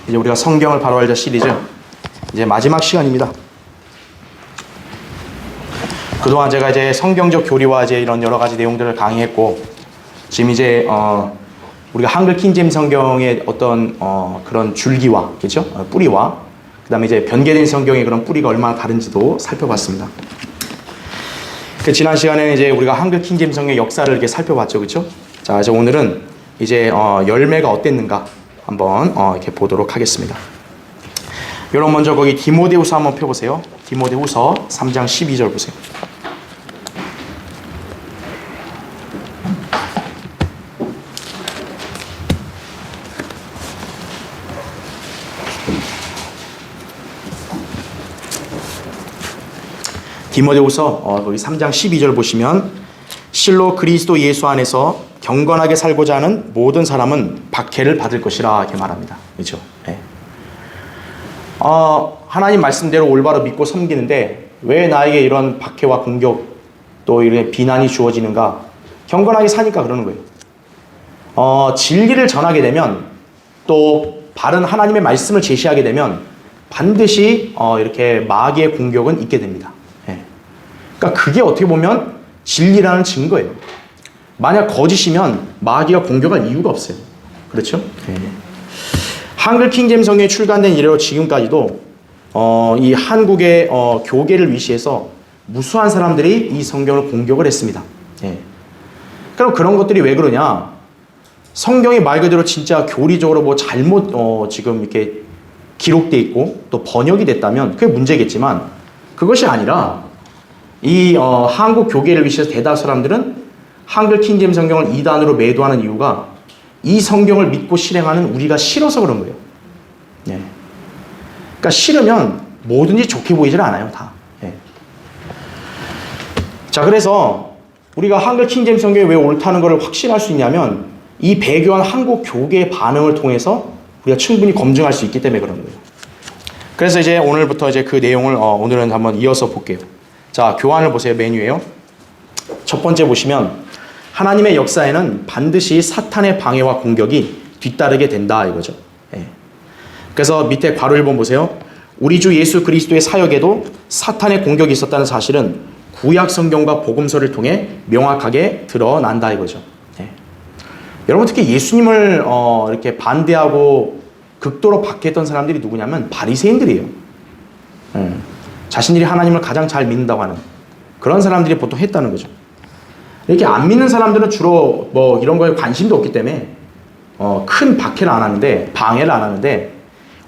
이제 우리가 성경을 바로 알자 시리즈 이제 마지막 시간입니다. 그동안 제가 이제 성경적 교리와 이제 이런 여러 가지 내용들을 강의했고, 지금 이제 우리가 한글 킹제임스 성경의 어떤 그런 줄기와, 그렇죠? 뿌리와 그다음에 이제 변개된 성경의 그런 뿌리가 얼마나 다른지도 살펴봤습니다. 그 지난 시간에는 이제 우리가 한글 킹제임스 성경의 역사를 이렇게 살펴봤죠, 그렇죠? 자, 그래서 오늘은 이제 열매가 어땠는가 한번 이렇게 보도록 하겠습니다. 여러분 먼저 거기 디모데후서 한번 펴보세요. 디모데후서 3장 12절 보세요. 디모데후서 거기 3장 12절 보시면, 실로 그리스도 예수 안에서 경건하게 살고자 하는 모든 사람은 박해를 받을 것이라 이렇게 말합니다. 그렇죠? 네. 하나님 말씀대로 올바로 믿고 섬기는데 왜 나에게 이런 박해와 공격 또 이런 비난이 주어지는가? 경건하게 사니까 그러는 거예요. 진리를 전하게 되면 또 바른 하나님의 말씀을 제시하게 되면 반드시 이렇게 마귀의 공격은 있게 됩니다. 네. 그러니까 그게 어떻게 보면 진리라는 증거예요. 만약 거짓이면 마귀가 공격할 이유가 없어요. 그렇죠? 네. 한글 킹제임스 성경이 출간된 이래로 지금까지도 이 한국의 교계를 위시해서 무수한 사람들이 이 성경을 공격을 했습니다. 네. 그럼 그런 것들이 왜 그러냐? 성경이 말 그대로 진짜 교리적으로 뭐 잘못 지금 이렇게 기록돼 있고 또 번역이 됐다면 그게 문제겠지만, 그것이 아니라 이 한국 교계를 위시해서 대다수 사람들은 한글 킹제임스 성경을 이단으로 매도하는 이유가 이 성경을 믿고 실행하는 우리가 싫어서 그런 거예요. 네. 그러니까 싫으면 뭐든지 좋게 보이질 않아요, 다. 네. 자, 그래서 우리가 한글 킹제임스 성경이 왜 옳다는 것을 확신할 수 있냐면 이 배교한 한국 교계의 반응을 통해서 우리가 충분히 검증할 수 있기 때문에 그런 거예요. 그래서 이제 오늘부터 이제 그 내용을 오늘은 한번 이어서 볼게요. 자, 교환을 보세요. 메뉴에요. 첫 번째 보시면 하나님의 역사에는 반드시 사탄의 방해와 공격이 뒤따르게 된다 이거죠. 예. 그래서 밑에 괄호 1번 보세요. 우리 주 예수 그리스도의 사역에도 사탄의 공격이 있었다는 사실은 구약 성경과 복음서를 통해 명확하게 드러난다 이거죠. 예. 여러분 특히 예수님을 이렇게 반대하고 극도로 박해했던 사람들이 누구냐면 바리새인들이에요. 예. 자신들이 하나님을 가장 잘 믿는다고 하는 그런 사람들이 보통 했다는 거죠. 이렇게 안 믿는 사람들은 주로 뭐 이런 거에 관심도 없기 때문에 큰 박해를 안 하는데, 방해를 안 하는데,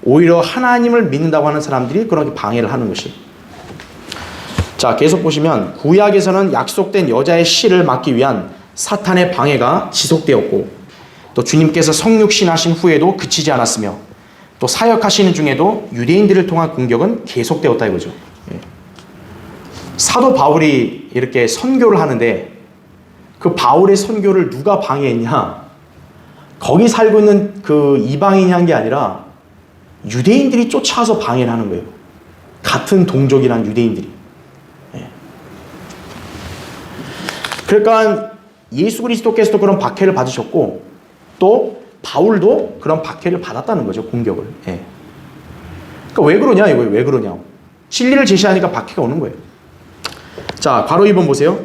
오히려 하나님을 믿는다고 하는 사람들이 그렇게 방해를 하는 것이. 자, 계속 보시면 구약에서는 약속된 여자의 씨를 막기 위한 사탄의 방해가 지속되었고, 또 주님께서 성육신하신 후에도 그치지 않았으며, 또 사역하시는 중에도 유대인들을 통한 공격은 계속되었다 이거죠. 예. 사도 바울이 이렇게 선교를 하는데 그 바울의 선교를 누가 방해했냐? 거기 살고 있는 그 이방인이 한 게 아니라 유대인들이 쫓아와서 방해를 하는 거예요. 같은 동족이란 유대인들이. 예. 그러니까 예수 그리스도께서도 그런 박해를 받으셨고 또 바울도 그런 박해를 받았다는 거죠. 공격을. 예. 그러니까 왜 그러냐 이거예요. 왜 그러냐. 진리를 제시하니까 박해가 오는 거예요. 자, 괄호 2번 보세요.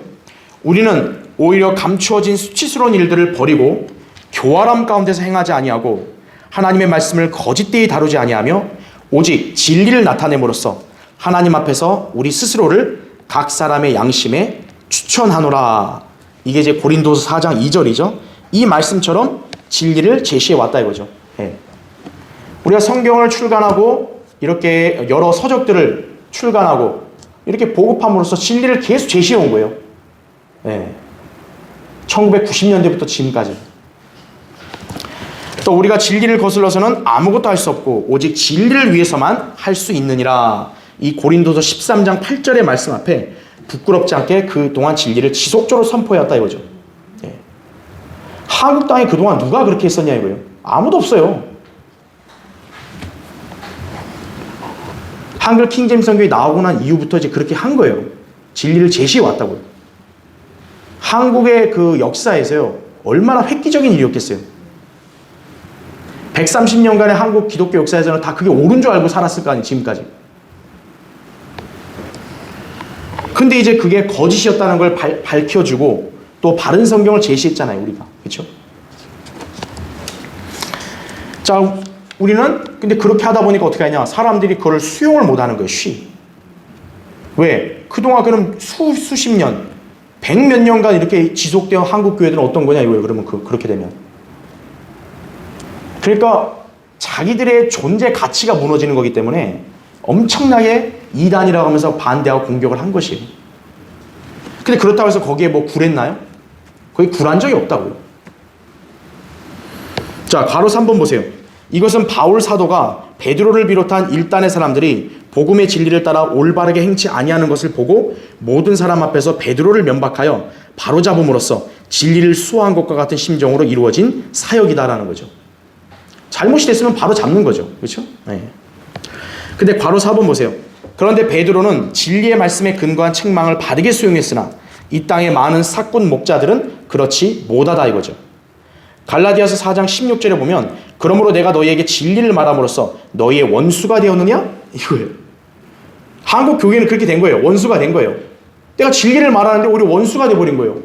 우리는 오히려 감추어진 수치스러운 일들을 버리고 교활함 가운데서 행하지 아니하고 하나님의 말씀을 거짓되이 다루지 아니하며 오직 진리를 나타냄으로써 하나님 앞에서 우리 스스로를 각 사람의 양심에 추천하노라. 이게 이제 고린도서 4장 2절이죠. 이 말씀처럼 진리를 제시해 왔다 이거죠. 예. 우리가 성경을 출간하고 이렇게 여러 서적들을 출간하고 이렇게 보급함으로써 진리를 계속 제시해 온 거예요. 예. 1990년대부터 지금까지. 또 우리가 진리를 거슬러서는 아무것도 할 수 없고 오직 진리를 위해서만 할 수 있느니라. 이 고린도서 13장 8절의 말씀 앞에 부끄럽지 않게 그동안 진리를 지속적으로 선포해왔다 이거죠. 예. 한국 땅에 그동안 누가 그렇게 했었냐 이거예요. 아무도 없어요. 한글 킹제임스 성경이 나오고 난 이후부터 이제 그렇게 한 거예요. 진리를 제시해 왔다고요. 한국의 그 역사에서요, 얼마나 획기적인 일이었겠어요. 130년간의 한국 기독교 역사에서는 다 그게 옳은 줄 알고 살았을 거 아니에요, 지금까지. 근데 이제 그게 거짓이었다는 걸 밝혀주고 또 바른 성경을 제시했잖아요, 우리가. 그렇죠? 자, 우리는 근데 그렇게 하다 보니까 어떻게 하냐? 사람들이 그걸 수용을 못 하는 거예요, 왜? 그동안 그럼 수십 년, 100몇 년간 이렇게 지속되어 한국 교회들은 어떤 거냐, 이거예요. 그러면 그렇게 되면. 그러니까 자기들의 존재 가치가 무너지는 거기 때문에 엄청나게 이단이라고 하면서 반대하고 공격을 한 것이에요. 근데 그렇다고 해서 거기에 뭐 굴했나요? 거기 굴한 적이 없다고요. 자, 괄호 3번 보세요. 이것은 바울 사도가 베드로를 비롯한 일단의 사람들이 복음의 진리를 따라 올바르게 행치 아니하는 것을 보고 모든 사람 앞에서 베드로를 면박하여 바로잡음으로써 진리를 수호한 것과 같은 심정으로 이루어진 사역이다라는 거죠. 잘못이 됐으면 바로 잡는 거죠. 그렇죠? 네. 근데 괄호 4번 보세요. 그런데 베드로는 진리의 말씀에 근거한 책망을 바르게 수용했으나 이 땅의 많은 사꾼 목자들은 그렇지 못하다 이거죠. 갈라디아서 4장 16절에 보면 그러므로 내가 너희에게 진리를 말함으로써 너희의 원수가 되었느냐? 이거예요. 한국 교회는 그렇게 된 거예요. 원수가 된 거예요. 내가 진리를 말하는데 오히려 원수가 돼버린 거예요.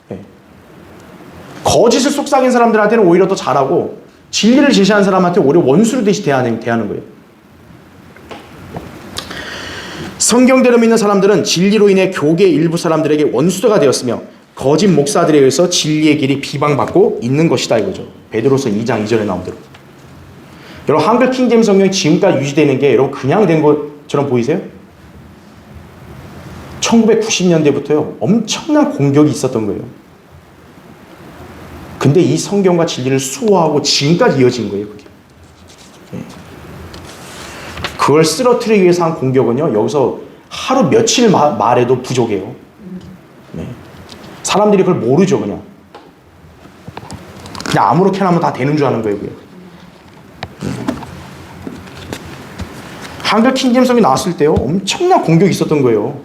네. 거짓을 속삭인 사람들한테는 오히려 더 잘하고 진리를 제시하는 사람한테 오히려 원수로 대하는 거예요. 성경대로 믿는 사람들은 진리로 인해 교계 일부 사람들에게 원수가 되었으며 거짓 목사들에 의해서 진리의 길이 비방받고 있는 것이다 이거죠. 베드로서 2장 2절에 나온 대로. 여러분 한글 킹제임스 성경이 지금까지 유지되는 게 여러분 그냥 된 것처럼 보이세요? 1990년대부터요 엄청난 공격이 있었던 거예요. 근데 이 성경과 진리를 수호하고 지금까지 이어진 거예요. 그게. 그걸 쓰러뜨리기 위해서 한 공격은요 여기서 하루 며칠 말해도 부족해요. 네. 사람들이 그걸 모르죠. 그냥 아무렇게나 하면 다 되는 줄 아는 거예요. 그게. 한글 킹제임스이 나왔을 때요 엄청난 공격이 있었던 거예요.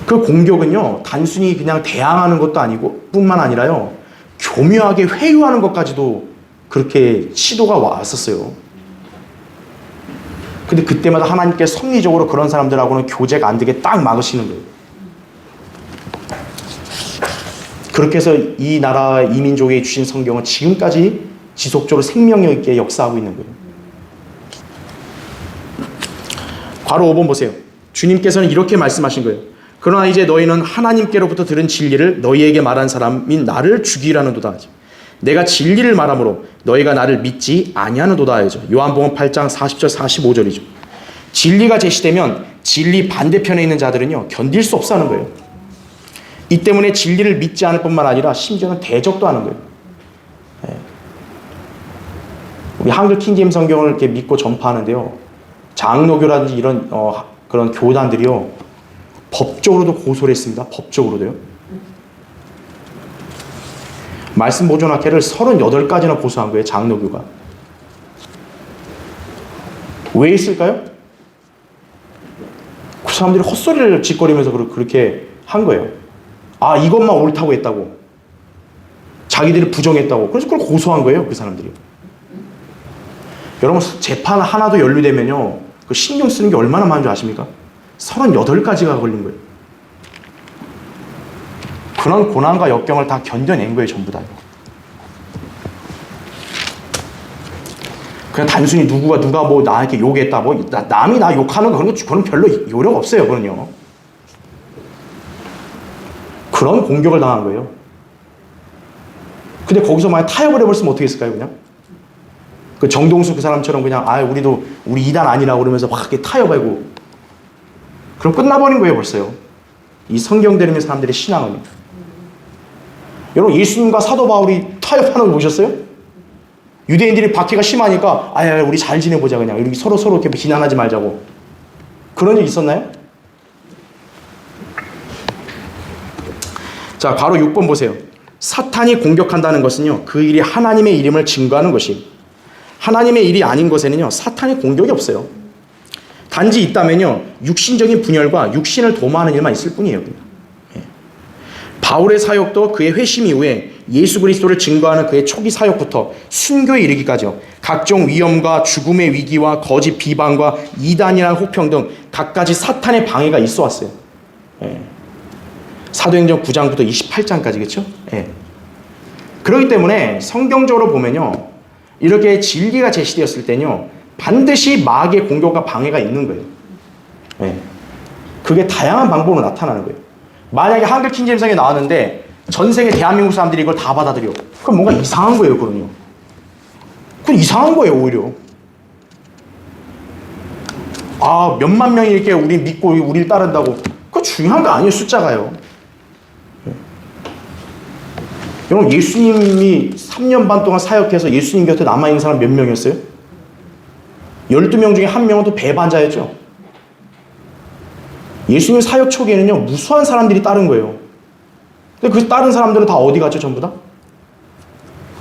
그 공격은요 단순히 그냥 대항하는 것도 아니고 뿐만 아니라요 교묘하게 회유하는 것까지도 그렇게 시도가 왔었어요. 근데 그때마다 하나님께서 섭리적으로 그런 사람들하고는 교제가 안 되게 딱 막으시는 거예요. 그렇게 해서 이 나라 이 민족에 주신 성경은 지금까지 지속적으로 생명력 있게 역사하고 있는 거예요. 괄호 5번 보세요. 주님께서는 이렇게 말씀하신 거예요. 그러나 이제 너희는 하나님께로부터 들은 진리를 너희에게 말한 사람인 나를 죽이라는도다. 내가 진리를 말함으로 너희가 나를 믿지 아니하는도다 하죠. 요한복음 8장 40절 45절이죠. 진리가 제시되면 진리 반대편에 있는 자들은요 견딜 수 없어 하는 거예요. 이 때문에 진리를 믿지 않을 뿐만 아니라 심지어는 대적도 하는 거예요. 네. 우리 한글 킹제임스 성경을 이렇게 믿고 전파하는데요. 장로교라든지 이런 그런 교단들이요. 법적으로도 고소를 했습니다. 법적으로도요. 말씀 보존학회를 38가지나 고소한 거예요. 장로교가. 왜 있을까요? 그 사람들이 헛소리를 짓거리면서 그렇게 한 거예요. 아, 이것만 옳다고 했다고. 자기들이 부정했다고. 그래서 그걸 고소한 거예요. 그 사람들이. 여러분 재판 하나도 연루되면요. 그 신경 쓰는 게 얼마나 많은 줄 아십니까? 38가지가 걸린 거예요. 그런 고난과 역경을 다 견뎌낸 거예요. 전부 다. 그냥 단순히 누가 뭐 나에게 욕했다. 뭐 남이 나 욕하는 거 그건 별로 요령 없어요. 그건요. 그런 공격을 당한 거예요. 근데 거기서 만약 타협을 해버렸으면 어떻게 했을까요? 그냥 그 정동수 그 사람처럼 그냥 우리 이단 아니라고 그러면서 막 이렇게 타협하고 그럼 끝나버린 거예요. 벌써요. 이 성경대로 믿는 사람들의 신앙은. 여러분 예수님과 사도 바울이 타협하는 거 보셨어요? 유대인들이 박해가 심하니까 우리 잘 지내보자 그냥 이렇게 서로 이렇게 비난하지 말자고. 그런 일 있었나요? 자, 바로 6번 보세요. 사탄이 공격한다는 것은요 그 일이 하나님의 이름을 증거하는 것이에요. 하나님의 일이 아닌 것에는요 사탄의 공격이 없어요. 단지 있다면요 육신적인 분열과 육신을 도모하는 일만 있을 뿐이에요. 그냥. 바울의 사역도 그의 회심 이후에 예수 그리스도를 증거하는 그의 초기 사역부터 순교에 이르기까지요. 각종 위험과 죽음의 위기와 거짓 비방과 이단이라는 혹평 등 갖가지 사탄의 방해가 있어 왔어요. 예. 사도행전 9장부터 28장까지 그렇죠? 예. 그렇기 때문에 성경적으로 보면요. 이렇게 진리가 제시되었을 때는요. 반드시 마귀의 공격과 방해가 있는 거예요. 예. 그게 다양한 방법으로 나타나는 거예요. 만약에 한글 킹제임성에 나왔는데 전 세계 대한민국 사람들이 이걸 다 받아들여. 그럼 뭔가 이상한 거예요, 그럼요. 그건 이상한 거예요, 오히려. 아, 몇만 명이 이렇게 우리 믿고 우리를 따른다고. 그거 중요한 거 아니에요, 숫자가요. 여러분, 예수님이 3년 반 동안 사역해서 예수님 곁에 남아있는 사람 몇 명이었어요? 12명 중에 한 명은 또 배반자였죠. 예수님 사역 초기에는요, 무수한 사람들이 따른 거예요. 근데 그 따른 사람들은 다 어디 갔죠, 전부 다?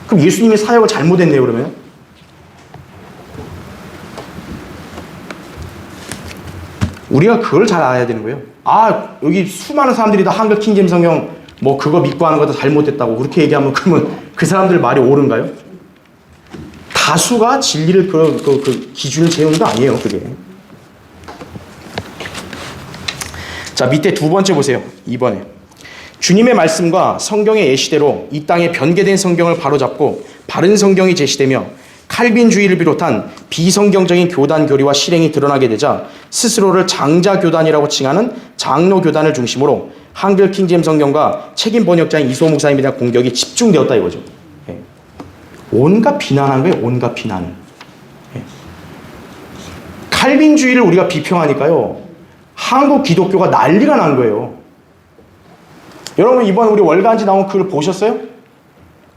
그럼 예수님이 사역을 잘못했네요, 그러면? 우리가 그걸 잘 알아야 되는 거예요. 아, 여기 수많은 사람들이 다 한글 킹제임 성경 뭐 그거 믿고 하는 거 다 잘못됐다고 그렇게 얘기하면 그러면 그 사람들 말이 옳은가요? 다수가 진리를 그 기준을 재우는 거 아니에요, 그게. 자, 밑에 두 번째 보세요. 2번에. 주님의 말씀과 성경의 예시대로 이 땅에 변개된 성경을 바로잡고 바른 성경이 제시되며 칼빈주의를 비롯한 비성경적인 교단 교리와 실행이 드러나게 되자 스스로를 장자교단이라고 칭하는 장로교단을 중심으로 한글 킹제임 성경과 책임 번역자인 이소호 목사님에 대한 공격이 집중되었다 이거죠. 예. 온갖 비난한 거예요. 온갖 비난을. 예. 칼빈주의를 우리가 비평하니까요. 한국 기독교가 난리가 난 거예요. 여러분 이번 우리 월간지 나온 글을 보셨어요?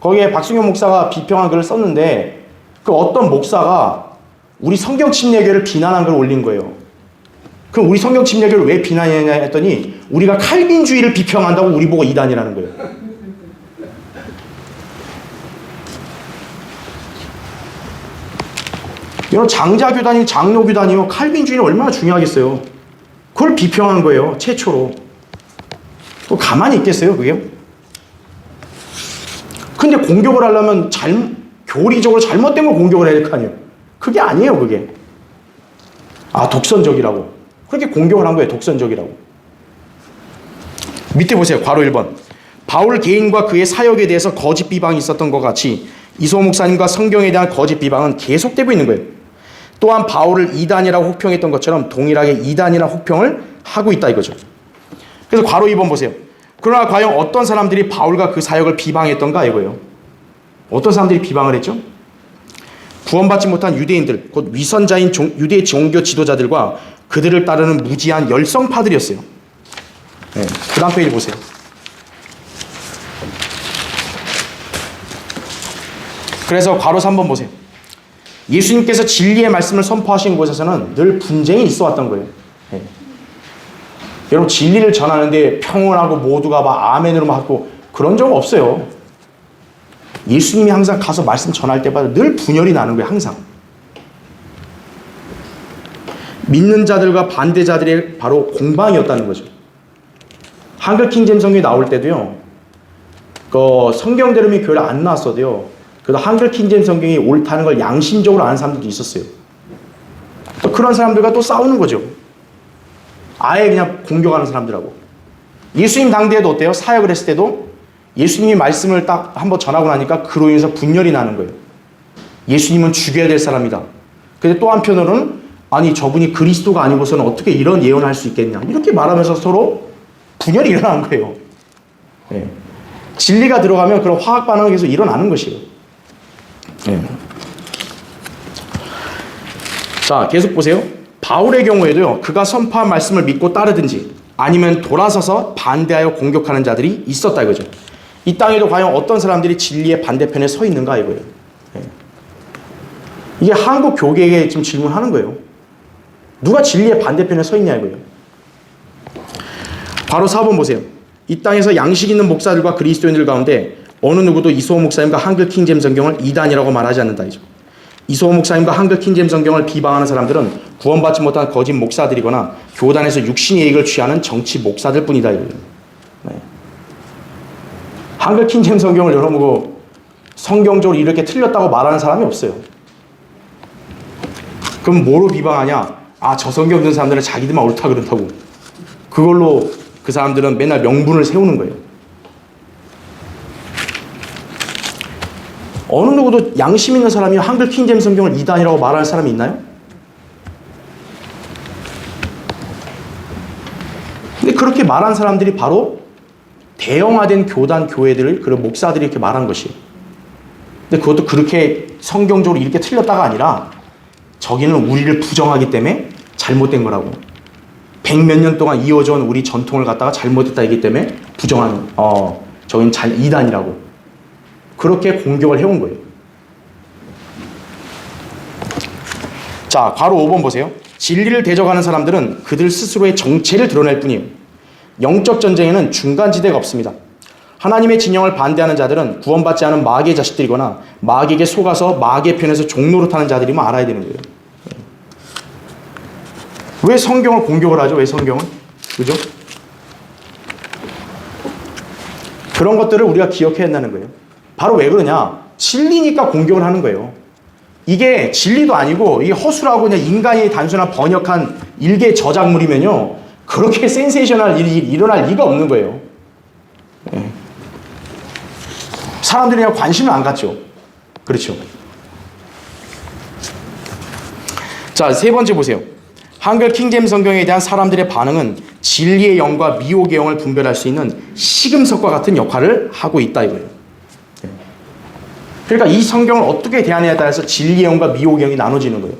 거기에 박승현 목사가 비평한 글을 썼는데 그 어떤 목사가 우리 성경 침례교를 비난한 글을 올린 거예요. 그럼 우리 성경 침례교를 왜 비난했냐 했더니 우리가 칼빈주의를 비평한다고 우리 보고 이단이라는 거예요. 여러분 장자교단이 장로교단이요. 칼빈주의는 얼마나 중요하겠어요. 그걸 비평한 거예요. 최초로. 또 가만히 있겠어요, 그게요? 근데 공격을 하려면 교리적으로 잘못된 걸 공격을 해야 될 거 아니에요. 그게 아니에요, 그게. 아, 독선적이라고. 그렇게 공격을 한 거예요, 독선적이라고. 밑에 보세요, 괄호 1번. 바울 개인과 그의 사역에 대해서 거짓 비방이 있었던 것 같이 이소호 목사님과 성경에 대한 거짓 비방은 계속되고 있는 거예요. 또한 바울을 이단이라고 혹평했던 것처럼 동일하게 이단이라고 혹평을 하고 있다 이거죠. 그래서 괄호 2번 보세요. 그러나 과연 어떤 사람들이 바울과 그 사역을 비방했던가 이거예요. 어떤 사람들이 비방을 했죠? 구원받지 못한 유대인들, 곧 위선자인 유대 종교 지도자들과 그들을 따르는 무지한 열성파들이었어요. 네, 그 다음 페이지 보세요. 그래서 괄호 3번 보세요. 예수님께서 진리의 말씀을 선포하신 곳에서는 늘 분쟁이 있어 왔던 거예요. 네. 여러분 진리를 전하는데 평온하고 모두가 막 아멘으로만 하고 그런 적 없어요. 예수님이 항상 가서 말씀 전할 때마다 늘 분열이 나는 거예요. 항상. 믿는 자들과 반대자들의 바로 공방이었다는 거죠. 한글 킹제임 성경이 나올 때도요. 성경대로면 교회를 안 나왔어도요. 그래도 한글 킹제임 성경이 옳다는 걸 양심적으로 아는 사람들도 있었어요. 또 그런 사람들과 또 싸우는 거죠. 아예 그냥 공격하는 사람들하고. 예수님 당대에도 어때요? 사역을 했을 때도 예수님이 말씀을 딱 한번 전하고 나니까 그로 인해서 분열이 나는 거예요. 예수님은 죽여야 될 사람이다. 근데 또 한편으로는 아니 저분이 그리스도가 아니고서는 어떻게 이런 예언을 할 수 있겠냐. 이렇게 말하면서 서로 분열이 일어나는 거예요. 네. 진리가 들어가면 그런 화학 반응이 계속 일어나는 것이에요. 네. 자, 계속 보세요. 바울의 경우에도요. 그가 선포한 말씀을 믿고 따르든지 아니면 돌아서서 반대하여 공격하는 자들이 있었다 이거죠. 이 땅에도 과연 어떤 사람들이 진리의 반대편에 서 있는가 이거예요. 네. 이게 한국 교계에 지금 질문하는 거예요. 누가 진리의 반대편에 서 있냐 이거예요. 바로 4번 보세요. 이 땅에서 양식 있는 목사들과 그리스도인들 가운데 어느 누구도 이소호 목사님과 한글 킹제임 성경을 이단이라고 말하지 않는다 이죠. 이소호 목사님과 한글 킹제임 성경을 비방하는 사람들은 구원받지 못한 거짓 목사들이거나 교단에서 육신의 이익을 취하는 정치 목사들 뿐이다 이거예요. 네. 한글 킹제임스 성경을 여러분 성경적으로 이렇게 틀렸다고 말하는 사람이 없어요. 그럼 뭐로 비방하냐? 아, 저 성경 듣는 사람들은 자기들만 옳다 그렇다고. 그걸로 그 사람들은 맨날 명분을 세우는 거예요. 어느 누구도 양심 있는 사람이 한글 킹제임스 성경을 이단이라고 말하는 사람이 있나요? 근데 그렇게 말한 사람들이 바로 대형화된 교단, 교회들을, 그런 목사들이 이렇게 말한 것이에요. 근데 그것도 그렇게 성경적으로 이렇게 틀렸다가 아니라 저기는 우리를 부정하기 때문에 잘못된 거라고. 100몇 년 동안 이어져 온 우리 전통을 갖다가 잘못했다 이기 때문에 부정하는, 저긴 이단이라고. 그렇게 공격을 해온 거예요. 자, 바로 5번 보세요. 진리를 대적하는 사람들은 그들 스스로의 정체를 드러낼 뿐이에요. 영적 전쟁에는 중간지대가 없습니다. 하나님의 진영을 반대하는 자들은 구원받지 않은 마귀의 자식들이거나 마귀에게 속아서 마귀의 편에서 종노릇하는 자들이면 알아야 되는 거예요. 왜 성경을 공격을 하죠? 왜 성경을? 그죠? 그런 것들을 우리가 기억해야 한다는 거예요. 바로 왜 그러냐? 진리니까 공격을 하는 거예요. 이게 진리도 아니고 이게 허술하고 그냥 인간이 단순한 번역한 일개 저작물이면요, 그렇게 센세이셔널 일이 일어날 리가 없는 거예요. 네. 사람들이 그냥 관심을 안 갖죠. 그렇죠. 자, 세 번째 보세요. 한글 킹제임스 성경에 대한 사람들의 반응은 진리의 영과 미혹의 영을 분별할 수 있는 시금석과 같은 역할을 하고 있다 이거예요. 그러니까 이 성경을 어떻게 대하느냐에 따라서 진리의 영과 미혹의 영이 나눠지는 거예요.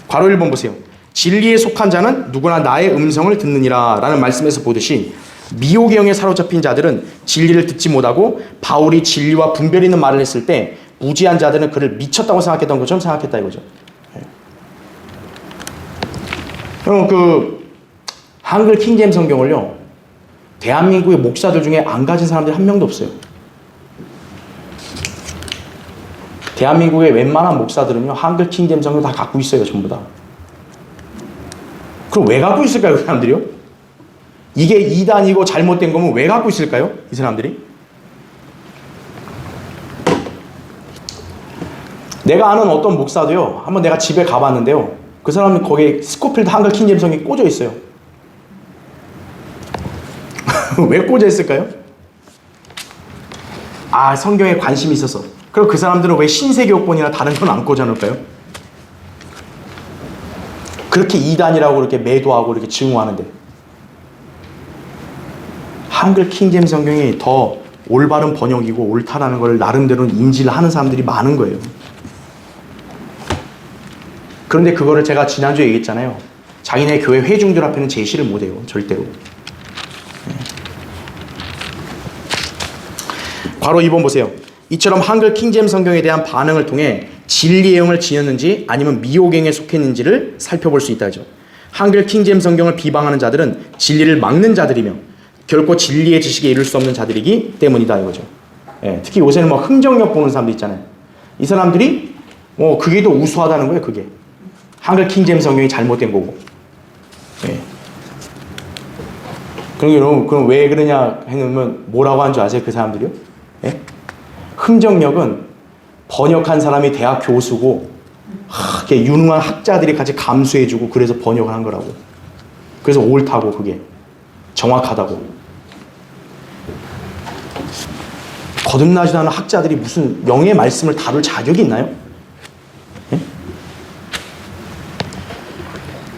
괄호 1번 보세요. 진리에 속한 자는 누구나 나의 음성을 듣느니라 라는 말씀에서 보듯이 미혹의 영에 사로잡힌 자들은 진리를 듣지 못하고 바울이 진리와 분별 있는 말을 했을 때 무지한 자들은 그를 미쳤다고 생각했던 것처럼 생각했다 이거죠. 그럼 그 한글 킹제임스 성경을요, 대한민국의 목사들 중에 안 가진 사람들이 한 명도 없어요. 대한민국의 웬만한 목사들은요, 한글 킹제임스 성경 다 갖고 있어요, 전부 다. 그럼 왜 갖고 있을까요, 그 사람들이요? 이게 이단이고 잘못된 거면 왜 갖고 있을까요, 이 사람들이? 내가 아는 어떤 목사도요, 한번 내가 집에 가봤는데요, 그 사람은 거기에 스코필드 한글 킹제임스 성경이 꽂아 있어요. 왜 꽂아 있을까요? 아, 성경에 관심이 있어서. 그럼 그 사람들은 왜 신세계옥본이나 다른 건 안 꽂아놓을까요? 그렇게 이단이라고 그렇게 매도하고 이렇게 증오하는데, 한글 킹제임스 성경이 더 올바른 번역이고 옳다라는 걸 나름대로 인지를 하는 사람들이 많은 거예요. 그런데 그거를 제가 지난주에 얘기했잖아요. 자기네 교회 회중들 앞에는 제시를 못해요, 절대로. 바로 2번 보세요. 이처럼 한글 킹제임스 성경에 대한 반응을 통해 진리의 영을 지녔는지 아니면 미혹의 영에 속했는지를 살펴볼 수 있다죠. 한글 킹제임스 성경을 비방하는 자들은 진리를 막는 자들이며 결코 진리의 지식에 이를 수 없는 자들이기 때문이다 이거죠. 예, 특히 요새는 뭐 흥정력 보는 사람들 있잖아요. 이 사람들이 그게 더 우수하다는 거예요. 그게 한글 킹제임스 성경이 잘못된 거고. 예. 그럼 왜 그러냐 했으면 뭐라고 한 줄 아세요? 그 사람들이요? 예? 흥정력은 번역한 사람이 대학 교수고 유능한 학자들이 같이 감수해주고 그래서 번역을 한 거라고. 그래서 옳다고, 그게 정확하다고. 거듭나지도 않은 학자들이 무슨 영의 말씀을 다룰 자격이 있나요? 예?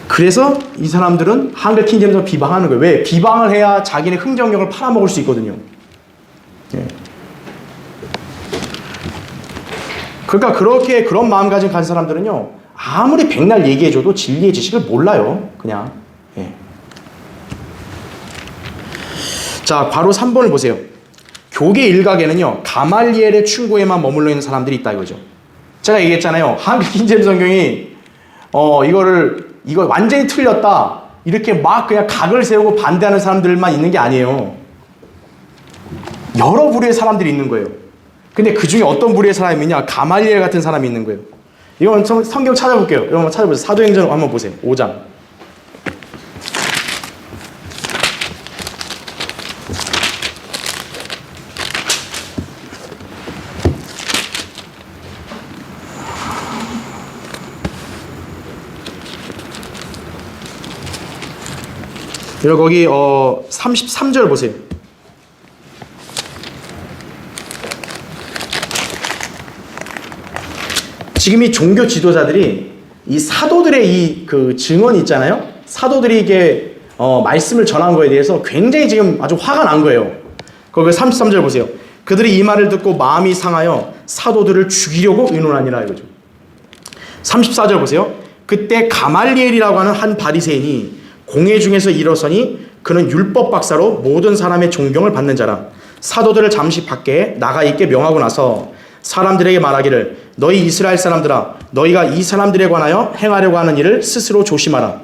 그래서 이 사람들은 한글 킹제임스를 비방하는 거예요. 왜? 비방을 해야 자기네 흥정력을 팔아먹을 수 있거든요. 예. 그러니까 그런 마음가짐 가진 사람들은요, 아무리 백날 얘기해줘도 진리의 지식을 몰라요. 그냥. 예. 자, 바로 3번을 보세요. 교계 일각에는요, 가말리엘의 충고에만 머물러 있는 사람들이 있다 이거죠. 제가 얘기했잖아요. 한글 킹제임스 성경이 이거 완전히 틀렸다, 이렇게 막 그냥 각을 세우고 반대하는 사람들만 있는 게 아니에요. 여러 부류의 사람들이 있는 거예요. 근데 그 중에 어떤 부류의 사람이 있냐? 가말리엘 같은 사람이 있는 거예요. 이건 성경 찾아볼게요. 여러분 한번 찾아보세요. 사도행전 한번 보세요. 5장. 여기 거기 33절 보세요. 지금 이 종교 지도자들이 이 사도들의 이 그 증언이 있잖아요. 사도들이 이게 말씀을 전한 거에 대해서 굉장히 지금 아주 화가 난 거예요. 거기 33절 보세요. 그들이 이 말을 듣고 마음이 상하여 사도들을 죽이려고 의논하니라 이거죠. 34절 보세요. 그때 가말리엘이라고 하는 한 바리새인이 공회 중에서 일어서니 그는 율법 박사로 모든 사람의 존경을 받는 자라. 사도들을 잠시 밖에 나가 있게 명하고 나서 사람들에게 말하기를 너희 이스라엘 사람들아 너희가 이 사람들에 관하여 행하려고 하는 일을 스스로 조심하라.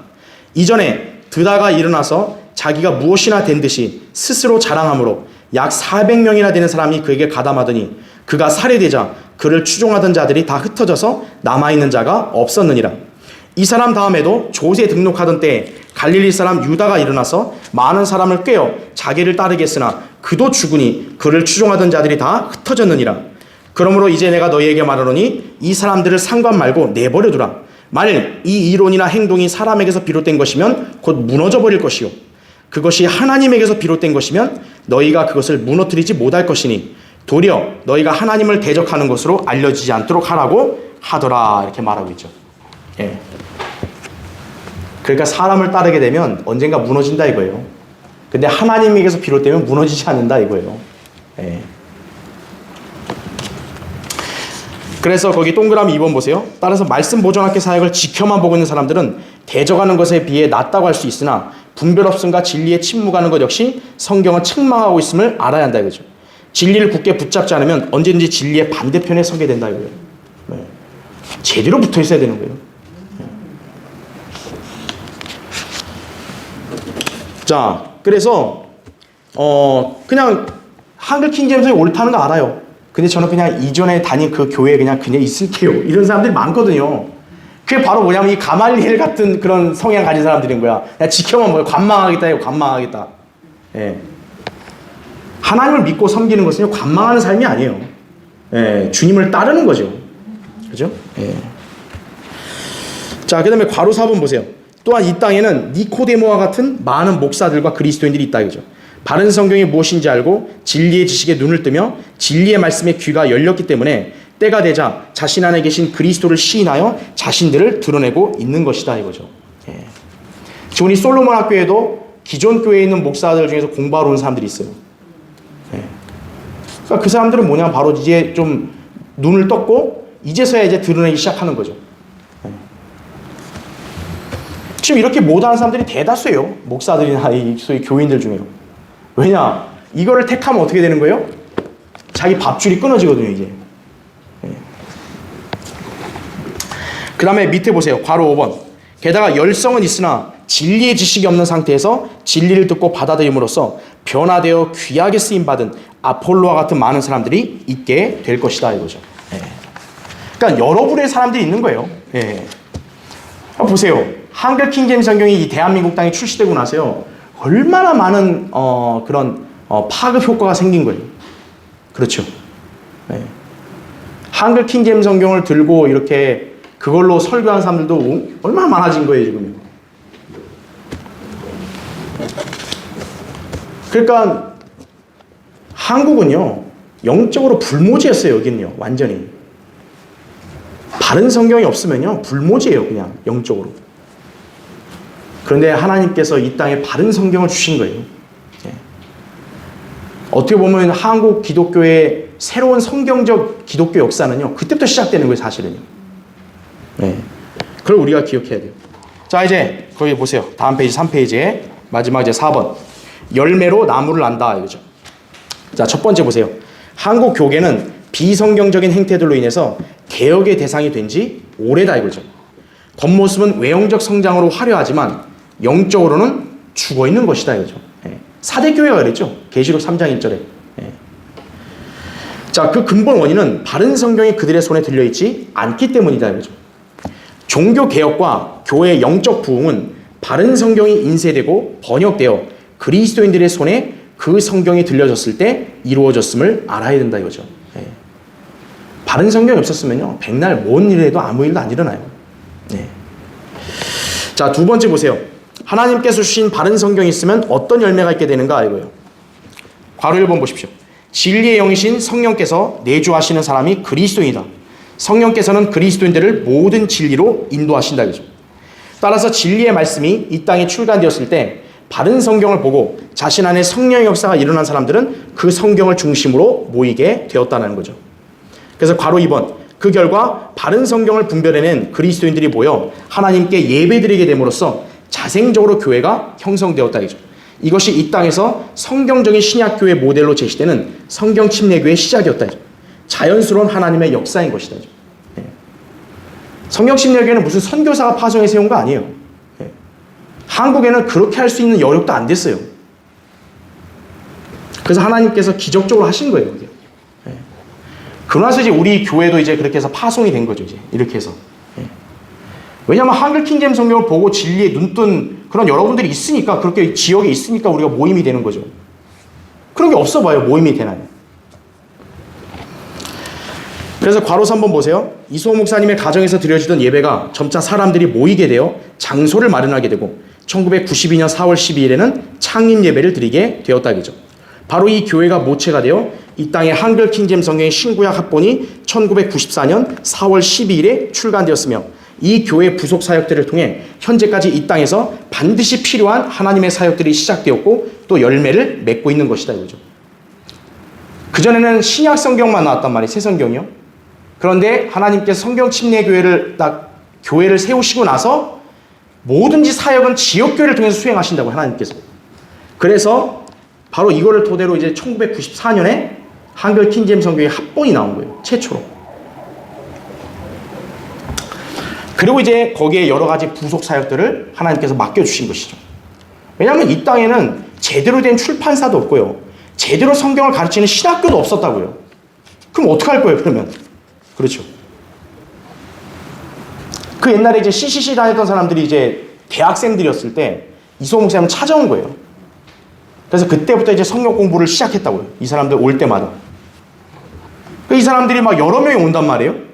이전에 드다가 일어나서 자기가 무엇이나 된 듯이 스스로 자랑함으로 약 400명이나 되는 사람이 그에게 가담하더니 그가 살해되자 그를 추종하던 자들이 다 흩어져서 남아있는 자가 없었느니라. 이 사람 다음에도 조세 등록하던 때에 갈릴리 사람 유다가 일어나서 많은 사람을 꿰어 자기를 따르게 했으나 그도 죽으니 그를 추종하던 자들이 다 흩어졌느니라. 그러므로 이제 내가 너희에게 말하노니 이 사람들을 상관 말고 내버려두라. 만일 이 이론이나 행동이 사람에게서 비롯된 것이면 곧 무너져 버릴 것이요 그것이 하나님에게서 비롯된 것이면 너희가 그것을 무너뜨리지 못할 것이니 도리어 너희가 하나님을 대적하는 것으로 알려지지 않도록 하라고 하더라. 이렇게 말하고 있죠. 예. 그러니까 사람을 따르게 되면 언젠가 무너진다 이거예요. 근데 하나님에게서 비롯되면 무너지지 않는다 이거예요. 예. 그래서 거기 동그라미 2번 보세요. 따라서 말씀 보존학교 사역을 지켜만 보고 있는 사람들은 대적하는 것에 비해 낫다고 할 수 있으나 분별 없음과 진리에 침묵하는 것 역시 성경은 책망하고 있음을 알아야 한다 이거죠. 진리를 굳게 붙잡지 않으면 언제든지 진리의 반대편에 서게 된다 이거예요. 네. 제대로 붙어 있어야 되는 거예요. 네. 자, 그래서 그냥 한글 킹제임스가 옳다는 거 알아요. 근데 저는 그냥 이전에 다닌 그 교회에 그냥 있을게요. 이런 사람들이 많거든요. 그게 바로 뭐냐면 이 가말리엘 같은 그런 성향 가진 사람들인 거야. 그냥 지켜만 보여. 관망하겠다 이거 관망하겠다. 예. 하나님을 믿고 섬기는 것은요 관망하는 삶이 아니에요. 예. 주님을 따르는 거죠. 그죠? 예. 자, 그다음에 괄호 4번 보세요. 또한 이 땅에는 니코데모와 같은 많은 목사들과 그리스도인들이 있다 이거죠. 바른 성경이 무엇인지 알고 진리의 지식에 눈을 뜨며 진리의 말씀에 귀가 열렸기 때문에 때가 되자 자신 안에 계신 그리스도를 시인하여 자신들을 드러내고 있는 것이다 이거죠. 예. 지금 우리 솔로몬 학교에도 기존 교회에 있는 목사들 중에서 공부하러 온 사람들이 있어요. 예. 그러니까 그 사람들은 뭐냐 바로 이제 좀 눈을 떴고 이제서야 이제 드러내기 시작하는 거죠. 예. 지금 이렇게 못하는 사람들이 대다수예요. 목사들이나 이 소위 교인들 중에요. 왜냐? 이거를 택하면 어떻게 되는 거예요? 자기 밥줄이 끊어지거든요, 이제. 네. 그 다음에 밑에 보세요. 괄호 5번. 게다가 열성은 있으나 진리의 지식이 없는 상태에서 진리를 듣고 받아들임으로써 변화되어 귀하게 쓰임받은 아폴로와 같은 많은 사람들이 있게 될 것이다, 이거죠. 네. 그러니까 여러 부류의 사람들이 있는 거예요. 네. 보세요. 한글 킹제임스 성경이 이 대한민국 땅에 출시되고 나서요. 얼마나 많은 그런 파급 효과가 생긴 거예요. 그렇죠. 네. 한글 킹제임스 성경을 들고 이렇게 그걸로 설교하는 사람들도 얼마나 많아진 거예요 지금. 그러니까 한국은요 영적으로 불모지였어요. 여기는요 완전히 바른 성경이 없으면요 불모지예요 그냥 영적으로. 그런데 하나님께서 이 땅에 바른 성경을 주신 거예요. 예. 어떻게 보면 한국 기독교의 새로운 성경적 기독교 역사는요. 그때부터 시작되는 거예요. 사실은요. 예. 그걸 우리가 기억해야 돼요. 자 이제 거기 보세요. 다음 페이지 3페이지에 마지막 이제 4번. 열매로 나무를 안다 이거죠. 자 첫 번째 보세요. 한국 교계는 비성경적인 행태들로 인해서 개혁의 대상이 된 지 오래다 이거죠. 겉모습은 외형적 성장으로 화려하지만 영적으로는 죽어있는 것이다 이거죠. 예. 사대교회가 그랬죠. 계시록 3장 1절에. 예. 자, 그 근본 원인은 바른 성경이 그들의 손에 들려있지 않기 때문이다 이거죠. 종교개혁과 교회의 영적 부흥은 바른 성경이 인쇄되고 번역되어 그리스도인들의 손에 그 성경이 들려졌을 때 이루어졌음을 알아야 된다 이거죠. 예. 바른 성경이 없었으면요 백날 뭔 일을 해도 아무 일도 안 일어나요. 예. 자, 두 번째 보세요. 하나님께서 주신 바른 성경이 있으면 어떤 열매가 있게 되는가 이거예요. 괄호 1번 보십시오. 진리의 영이신 성령께서 내주하시는 사람이 그리스도인이다. 성령께서는 그리스도인들을 모든 진리로 인도하신다 이거죠. 따라서 진리의 말씀이 이 땅에 출간되었을 때 바른 성경을 보고 자신 안에 성령의 역사가 일어난 사람들은 그 성경을 중심으로 모이게 되었다는 거죠. 그래서 괄호 2번, 그 결과 바른 성경을 분별해낸 그리스도인들이 모여 하나님께 예배드리게 됨으로써 자생적으로 교회가 형성되었다 이죠. 이것이 이 땅에서 성경적인 신약교회 모델로 제시되는 성경 침례교회의 시작이었다 이죠. 자연스러운 하나님의 역사인 것이다 이죠. 성경 침례교회는 무슨 선교사가 파송해 세운 거 아니에요. 한국에는 그렇게 할 수 있는 여력도 안 됐어요. 그래서 하나님께서 기적적으로 하신 거예요. 그게. 그러고 나서 이제 우리 교회도 이제 그렇게 해서 파송이 된 거죠. 이제 이렇게 해서. 왜냐하면 한글 킹제임 성경을 보고 진리에 눈뜬 그런 여러분들이 있으니까, 그렇게 지역에 있으니까 우리가 모임이 되는 거죠. 그런 게 없어 봐요. 모임이 되나요? 그래서 괄호 3번 보세요. 이소호 목사님의 가정에서 드려지던 예배가 점차 사람들이 모이게 되어 장소를 마련하게 되고 1992년 4월 12일에는 창립 예배를 드리게 되었다기죠. 바로 이 교회가 모체가 되어 이 땅의 한글 킹제임 성경의 신구약 합본이 1994년 4월 12일에 출간되었으며 이 교회 부속 사역들을 통해 현재까지 이 땅에서 반드시 필요한 하나님의 사역들이 시작되었고 또 열매를 맺고 있는 것이다 이거죠. 그전에는 신약 성경만 나왔단 말이에요. 새 성경이요. 그런데 하나님께서 성경 침례 교회를 세우시고 나서 뭐든지 사역은 지역교회를 통해서 수행하신다고 하나님께서. 그래서 바로 이거를 토대로 이제 1994년에 한글 킹제임 성경의 합본이 나온 거예요. 최초로. 그리고 이제 거기에 여러 가지 부속 사역들을 하나님께서 맡겨주신 것이죠. 왜냐하면 이 땅에는 제대로 된 출판사도 없고요. 제대로 성경을 가르치는 신학교도 없었다고요. 그럼 어떡할 거예요, 그러면? 그렇죠. 그 옛날에 이제 CCC 다녔던 사람들이 이제 대학생들이었을 때 이소호 목사님 찾아온 거예요. 그래서 그때부터 이제 성경 공부를 시작했다고요. 이 사람들 올 때마다. 이 사람들이 막 여러 명이 온단 말이에요.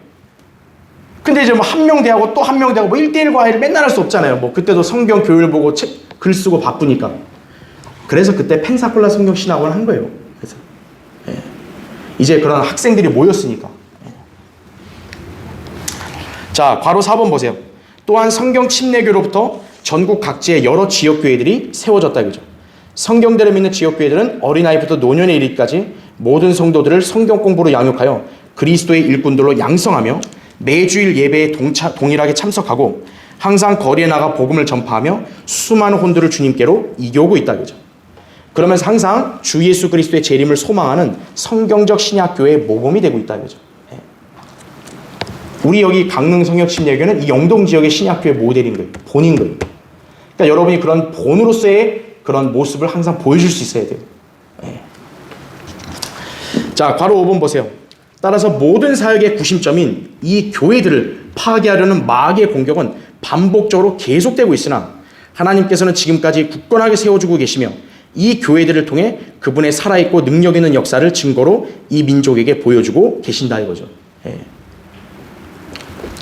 근데 이제 뭐 한 명 대하고 또 한 명 대하고 뭐 1대1 과외를 맨날 할 수 없잖아요. 뭐 그때도 성경 교율 보고 글 쓰고 바쁘니까. 그래서 그때 펜사콜라 성경 신학원을 한 거예요. 그래서 이제 그런 학생들이 모였으니까. 자, 괄호 4번 보세요. 또한 성경 침례교로부터 전국 각지의 여러 지역교회들이 세워졌다 이거죠. 성경대를 믿는 지역교회들은 어린아이부터 노년에 이르기까지 모든 성도들을 성경 공부로 양육하여 그리스도의 일꾼들로 양성하며 매주일 예배에 동일하게 참석하고 항상 거리에 나가 복음을 전파하며 수많은 혼들을 주님께로 이겨오고 있다 이거죠. 그러면서 항상 주 예수 그리스도의 재림을 소망하는 성경적 신약교회의 모범이 되고 있다 이거죠. 우리 여기 강릉 성역침례교회는 이 영동 지역의 신약교회 모델인 거예요. 본인 거예요. 그러니까 여러분이 그런 본으로서의 그런 모습을 항상 보여줄 수 있어야 돼요. 자, 괄호 5번 보세요. 따라서 모든 사역의 구심점인 이 교회들을 파괴하려는 마귀의 공격은 반복적으로 계속되고 있으나 하나님께서는 지금까지 굳건하게 세워주고 계시며 이 교회들을 통해 그분의 살아있고 능력 있는 역사를 증거로 이 민족에게 보여주고 계신다 이거죠.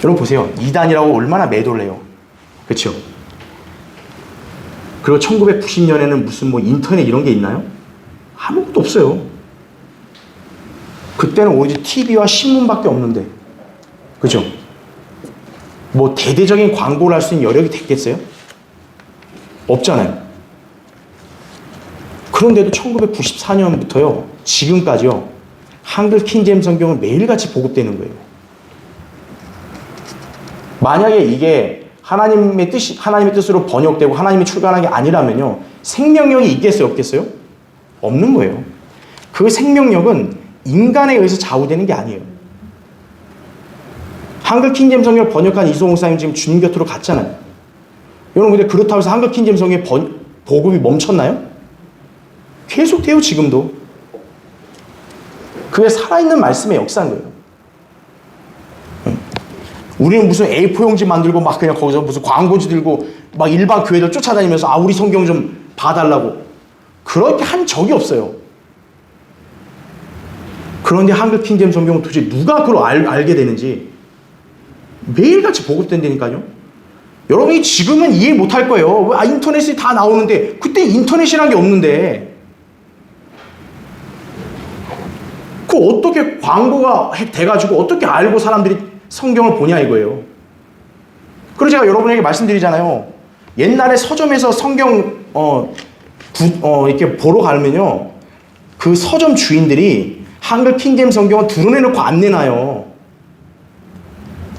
여러분 보세요. 이단이라고 얼마나 매도를 해요. 그렇죠? 그리고 1990년에는 무슨 뭐 인터넷 이런 게 있나요? 아무것도 없어요. 그때는 오직 TV와 신문밖에 없는데, 그죠? 뭐 대대적인 광고를 할 수 있는 여력이 됐겠어요? 없잖아요. 그런데도 1994년부터요, 지금까지요, 한글 킹제임 성경은 매일같이 보급되는 거예요. 만약에 이게 하나님의 뜻으로 번역되고 하나님이 출간한 게 아니라면요, 생명력이 있겠어요, 없겠어요? 없는 거예요. 그 생명력은 인간에 의해서 좌우되는 게 아니에요. 한글 킹제임 성경을 번역한 이소호 목사님 지금 주님 곁으로 갔잖아요. 여러분, 근데 그렇다고 해서 한글 킹제임 성경의 보급이 멈췄나요? 계속 돼요, 지금도. 그게 살아있는 말씀의 역사인 거예요. 우리는 무슨 A4 용지 만들고 막 그냥 거기서 무슨 광고지 들고 막 일반 교회들 쫓아다니면서 우리 성경 좀 봐달라고. 그렇게 한 적이 없어요. 그런데 한글 킹제임 성경은 도대체 누가 그걸 알게 되는지 매일같이 보급된다니까요. 여러분이 지금은 이해 못할 거예요. 인터넷이 다 나오는데 그때 인터넷이란 게 없는데 그 어떻게 광고가 돼가지고 어떻게 알고 사람들이 성경을 보냐 이거예요. 그래서 제가 여러분에게 말씀드리잖아요. 옛날에 서점에서 성경 이렇게 보러 가면요, 그 서점 주인들이 한글 킹제임 성경을 드러내놓고 안 내놔요.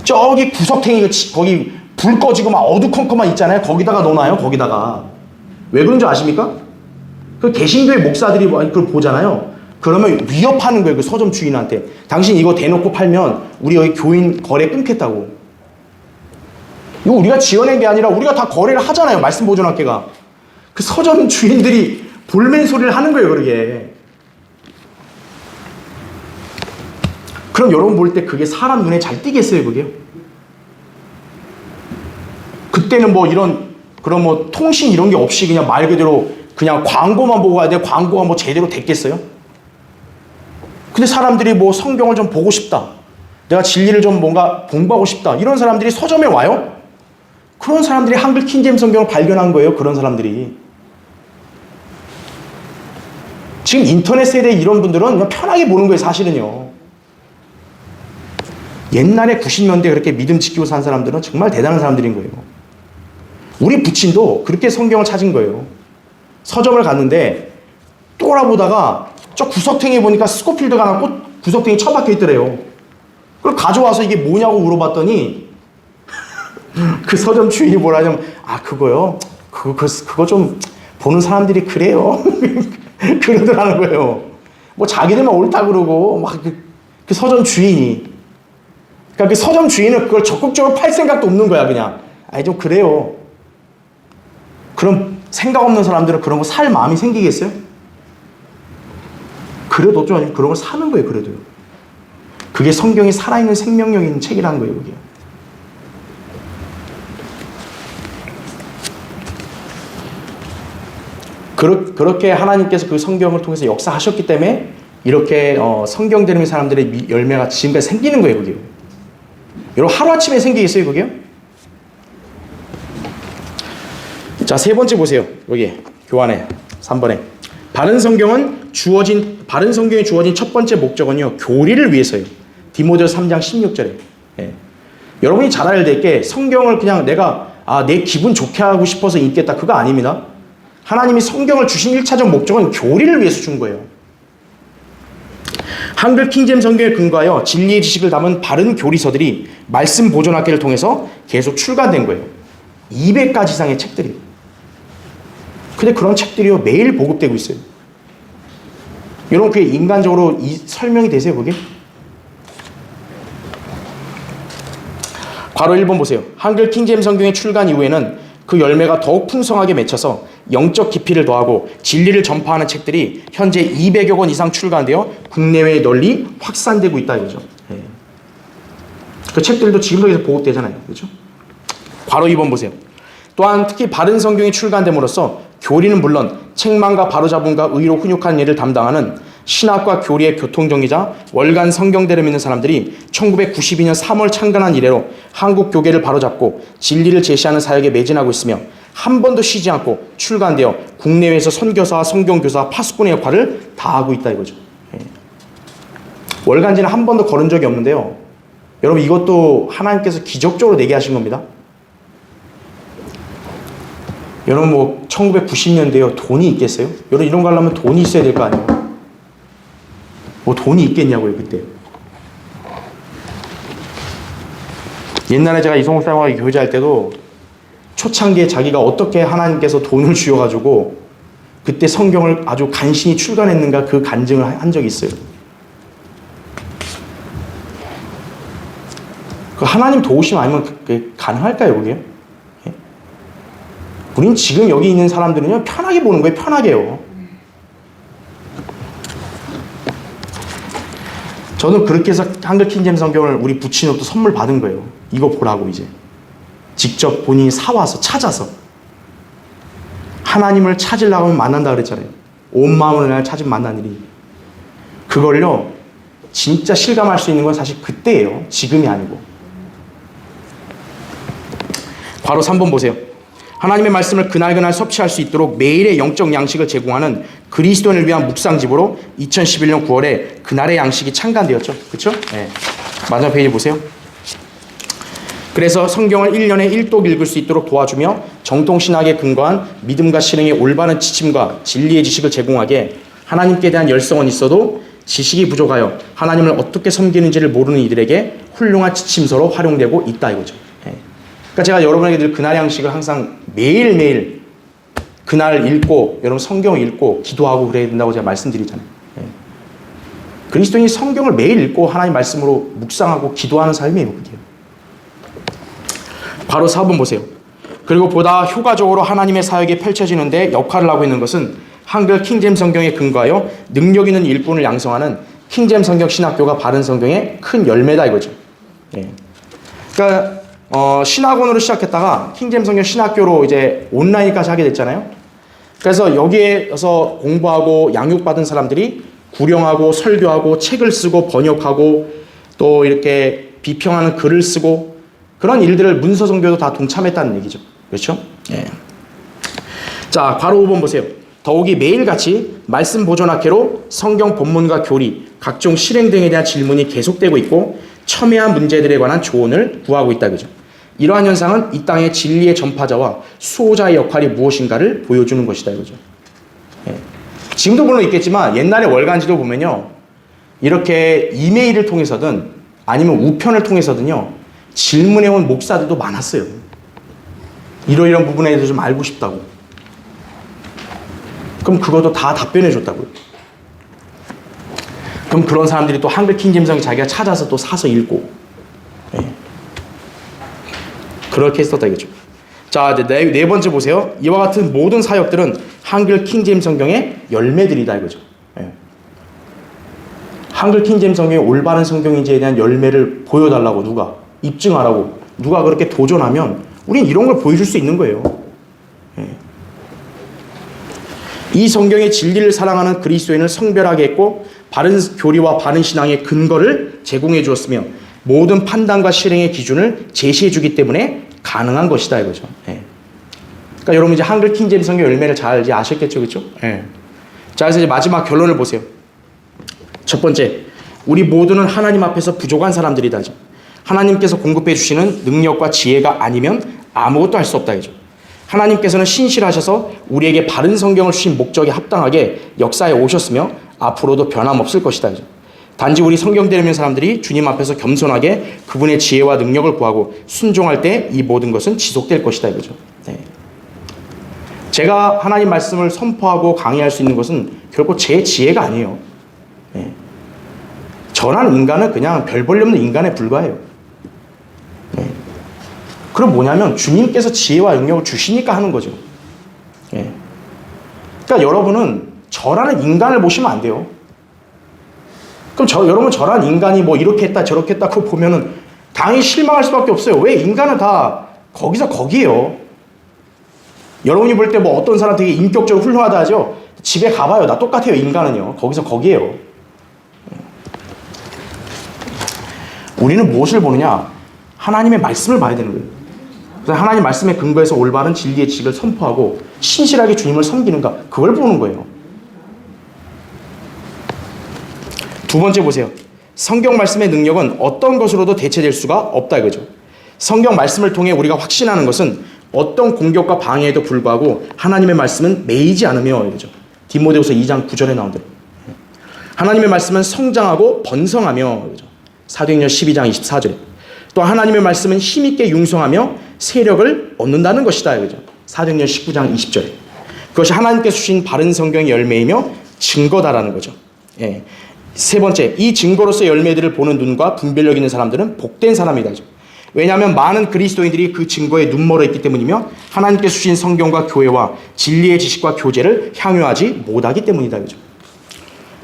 저기 구석탱이 거기 불 꺼지고 막 어두컴컴한 있잖아요. 거기다가 넣어놔요. 거기다가. 왜 그런 줄 아십니까? 그 개신교회 목사들이 그걸 보잖아요. 그러면 위협하는 거예요. 그 서점 주인한테. 당신 이거 대놓고 팔면 우리 여기 교인 거래 끊겠다고. 이거 우리가 지어낸 게 아니라 우리가 다 거래를 하잖아요. 말씀보존학회가. 그 서점 주인들이 볼멘 소리를 하는 거예요. 그러게. 그럼 여러분 볼 때 그게 사람 눈에 잘 띄겠어요, 그게요? 그때는 뭐 그런 뭐 통신 이런 게 없이 그냥 말 그대로 그냥 광고만 보고 가야 돼. 광고가 뭐 제대로 됐겠어요? 근데 사람들이 뭐 성경을 좀 보고 싶다. 내가 진리를 좀 뭔가 공부하고 싶다. 이런 사람들이 서점에 와요? 그런 사람들이 한글 킹제임 성경을 발견한 거예요. 그런 사람들이. 지금 인터넷 세대 이런 분들은 그냥 편하게 보는 거예요, 사실은요. 옛날에 90년대 그렇게 믿음 지키고 산 사람들은 정말 대단한 사람들인 거예요. 우리 부친도 그렇게 성경을 찾은 거예요. 서점을 갔는데 돌아보다가 저 구석탱이 보니까 스코필드가 하나 구석탱이 처박혀 있더래요. 그걸 가져와서 이게 뭐냐고 물어봤더니 그 서점 주인이 뭐라냐면 그거요? 그거 좀 보는 사람들이 그래요. 그러더라는 거예요. 뭐 자기들만 옳다 그러고 막 그 서점 주인이. 그러니까 그 서점 주인은 그걸 적극적으로 팔 생각도 없는 거야, 그냥. 좀 그래요. 그럼 생각 없는 사람들은 그런 거 살 마음이 생기겠어요? 그래도 좀 그런 걸 사는 거예요, 그래도요. 그게 성경이 살아있는 생명력 있는 책이라는 거예요, 그게. 그렇게 하나님께서 그 성경을 통해서 역사하셨기 때문에 이렇게 성경 들으는 사람들의 열매가 지금까지 생기는 거예요, 그게. 여러분 하루아침에 생기겠어요, 그게요? 자, 세 번째 보세요. 여기 교환에 3번에 바른 성경에 주어진 첫 번째 목적은요, 교리를 위해서예요. 디모데후서 3장 16절에. 예. 여러분이 잘 알아야 될 게 성경을 그냥 내가 내 기분 좋게 하고 싶어서 읽겠다, 그거 아닙니다. 하나님이 성경을 주신 1차적 목적은 교리를 위해서 준 거예요. 한글 킹제임 성경에 근거하여 진리의 지식을 담은 바른 교리서들이 말씀 보존학회를 통해서 계속 출간된 거예요. 200가지 이상의 책들이. 근데 그런 책들이요, 매일 보급되고 있어요. 여러분 그게 인간적으로 설명이 되세요, 그게? 괄호 1번 보세요. 한글 킹제임 성경의 출간 이후에는 그 열매가 더욱 풍성하게 맺혀서 영적 깊이를 더하고 진리를 전파하는 책들이 현재 200여 권 이상 출간되어 국내외에 널리 확산되고 있다 이거죠. 예. 그 책들도 지금도 계속 보급되잖아요, 그렇죠? 괄호 2번 보세요. 또한 특히 바른 성경이 출간됨으로써 교리는 물론 책망과 바로잡음과 의로 훈육하는 일을 담당하는 신학과 교리의 교통정리자 월간 성경대를 믿는 사람들이 1992년 3월 창간한 이래로 한국 교계를 바로잡고 진리를 제시하는 사역에 매진하고 있으며 한 번도 쉬지 않고 출간되어 국내외에서 선교사와 성경교사, 파수꾼의 역할을 다하고 있다 이거죠. 예. 월간지는 한 번도 거른 적이 없는데요. 여러분 이것도 하나님께서 기적적으로 내게 하신 겁니다. 여러분 뭐 1990년대요. 돈이 있겠어요? 여러분 이런 거 하려면 돈이 있어야 될 거 아니에요? 뭐 돈이 있겠냐고요 그때. 옛날에 제가 이성욱 사람과 교제할 때도 초창기에 자기가 어떻게 하나님께서 돈을 주셔가지고 그때 성경을 아주 간신히 출간했는가 그 간증을 한 적이 있어요. 그 하나님 도우심 아니면 그게 가능할까요 그게? 예? 우린 지금 여기 있는 사람들은요 편하게 보는 거예요. 편하게요. 저는 그렇게 해서 한글 킹제임 성경을 우리 부친으로부터 선물 받은 거예요. 이거 보라고 이제. 직접 본인이 사와서 찾아서. 하나님을 찾으려고 하면 만난다 그랬잖아요. 온 마음을 날 찾으면 만난 일이. 그걸요 진짜 실감할 수 있는 건 사실 그때예요. 지금이 아니고. 괄호 3번 보세요. 하나님의 말씀을 그날그날 섭취할 수 있도록 매일의 영적 양식을 제공하는 그리스도인을 위한 묵상집으로 2011년 9월에 그날의 양식이 창간되었죠. 그렇죠? 네. 마지막 페이지 보세요. 그래서 성경을 1년에 1독 읽을 수 있도록 도와주며 정통신학에 근거한 믿음과 실행의 올바른 지침과 진리의 지식을 제공하게 하나님께 대한 열성은 있어도 지식이 부족하여 하나님을 어떻게 섬기는지를 모르는 이들에게 훌륭한 지침서로 활용되고 있다 이거죠. 그러니까 제가 여러분에게 늘 그날 양식을 항상 매일매일 그날 읽고 여러분 성경 읽고 기도하고 그래야 된다고 제가 말씀드리잖아요. 그리스도인이 성경을 매일 읽고 하나님 말씀으로 묵상하고 기도하는 삶이에요. 그게. 바로 4번 보세요. 그리고 보다 효과적으로 하나님의 사역이 펼쳐지는데 역할을 하고 있는 것은 한글 킹잼 성경에 근거하여 능력 있는 일꾼을 양성하는 킹잼 성경 신학교가 바른 성경의 큰 열매다 이거죠. 그러니까 신학원으로 시작했다가 킹잼 성경 신학교로 이제 온라인까지 하게 됐잖아요. 그래서 여기에서 공부하고 양육받은 사람들이 구령하고 설교하고 책을 쓰고 번역하고 또 이렇게 비평하는 글을 쓰고 그런 일들을 문서 선교도 다 동참했다는 얘기죠. 그렇죠? 예. 자, 바로 5번 보세요. 더욱이 매일같이 말씀 보존학회로 성경 본문과 교리, 각종 실행 등에 대한 질문이 계속되고 있고 첨예한 문제들에 관한 조언을 구하고 있다. 그죠? 이러한 현상은 이 땅의 진리의 전파자와 수호자의 역할이 무엇인가를 보여주는 것이다. 이거죠. 예. 지금도 물론 있겠지만 옛날에 월간지도 보면요. 이렇게 이메일을 통해서든 아니면 우편을 통해서든요. 질문해온 목사들도 많았어요. 이러이러한 부분에 대해서 좀 알고 싶다고. 그럼 그것도 다 답변해 줬다고요. 그럼 그런 사람들이 또 한글 킹잼성이 자기가 찾아서 또 사서 읽고. 네. 그렇게 했었다 이거죠. 자, 이제 네 번째 보세요. 이와 같은 모든 사역들은 한글 킹잼 성경의 열매들이다 이거죠. 네. 한글 킹잼 성경이 올바른 성경인지에 대한 열매를 보여달라고 누가 입증하라고 누가 그렇게 도전하면 우린 이런 걸 보여줄 수 있는 거예요. 네. 이 성경의 진리를 사랑하는 그리스도인을 성별하게 했고 바른 교리와 바른 신앙의 근거를 제공해 주었으며 모든 판단과 실행의 기준을 제시해 주기 때문에 가능한 것이다 이거죠. 네. 그러니까 여러분 이제 한글 킹제임 성경 열매를 잘 이제 아셨겠죠, 그렇죠? 네. 자, 그래서 이제 마지막 결론을 보세요. 첫 번째, 우리 모두는 하나님 앞에서 부족한 사람들이다죠. 하나님께서 공급해 주시는 능력과 지혜가 아니면 아무것도 할 수 없다 이죠. 하나님께서는 신실하셔서 우리에게 바른 성경을 주신 목적에 합당하게 역사에 오셨으며 앞으로도 변함없을 것이다 이죠. 단지 우리 성경대로 믿는 사람들이 주님 앞에서 겸손하게 그분의 지혜와 능력을 구하고 순종할 때 이 모든 것은 지속될 것이다 이거죠. 네. 제가 하나님 말씀을 선포하고 강의할 수 있는 것은 결코 제 지혜가 아니에요. 네. 저라는 인간은 그냥 별 볼일 없는 인간에 불과해요. 네. 그럼 뭐냐면 주님께서 지혜와 능력을 주시니까 하는 거죠. 네. 그러니까 여러분은 저라는 인간을 보시면 안 돼요. 그럼 여러분 저라는 인간이 뭐 이렇게 했다 저렇게 했다 그거 보면은 당연히 실망할 수밖에 없어요. 왜? 인간은 다 거기서 거기에요. 여러분이 볼 때 뭐 어떤 사람 되게 인격적으로 훌륭하다 하죠. 집에 가봐요. 나 똑같아요. 인간은요. 거기서 거기에요. 우리는 무엇을 보느냐? 하나님의 말씀을 봐야 되는 거예요. 그래서 하나님 말씀에 근거해서 올바른 진리의 지식을 선포하고 신실하게 주님을 섬기는가? 그걸 보는 거예요. 두 번째 보세요. 성경 말씀의 능력은 어떤 것으로도 대체될 수가 없다 이거죠. 성경 말씀을 통해 우리가 확신하는 것은 어떤 공격과 방해에도 불구하고 하나님의 말씀은 매이지 않으며 이거죠. 디모데후서 2장 9절에 나온 대로. 하나님의 말씀은 성장하고 번성하며 이거죠. 사도행전 12장 24절에. 또 하나님의 말씀은 힘있게 융성하며 세력을 얻는다는 것이다 이거죠. 사도행전 19장 20절에. 그것이 하나님께서 주신 바른 성경의 열매이며 증거다라는 거죠. 예. 세 번째, 이 증거로서 열매들을 보는 눈과 분별력 있는 사람들은 복된 사람이다. 왜냐하면 많은 그리스도인들이 그 증거에 눈멀어 있기 때문이며 하나님께서 주신 성경과 교회와 진리의 지식과 교제를 향유하지 못하기 때문이다.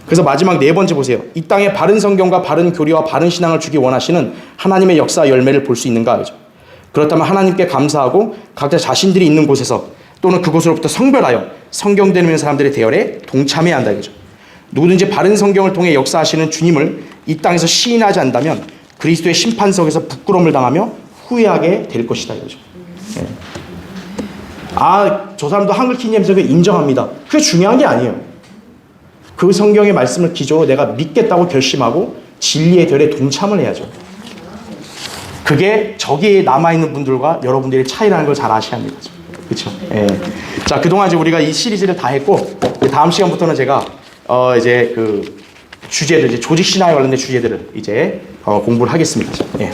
그래서 마지막 네 번째 보세요. 이 땅에 바른 성경과 바른 교리와 바른 신앙을 주기 원하시는 하나님의 역사 열매를 볼 수 있는가? 그렇다면 하나님께 감사하고 각자 자신들이 있는 곳에서 또는 그곳으로부터 성별하여 성경대로 믿는 사람들의 대열에 동참해야 한다. 누구든지 바른 성경을 통해 역사하시는 주님을 이 땅에서 시인하지 않는다면 그리스도의 심판석에서 부끄러움을 당하며 후회하게 될 것이다 이거죠. 네. 아, 저 사람도 한글 킹제임스 성경 인정합니다. 그게 중요한 게 아니에요. 그 성경의 말씀을 기조로 내가 믿겠다고 결심하고 진리의 결에 동참을 해야죠. 그게 저기에 남아있는 분들과 여러분들의 차이라는 걸 잘 아셔야 합니다. 그렇죠? 예. 자, 그동안 이제 우리가 이 시리즈를 다 했고, 다음 시간부터는 제가 이제 그 주제들, 이제 조직 신화에 관련된 주제들을 이제 공부를 하겠습니다. 예.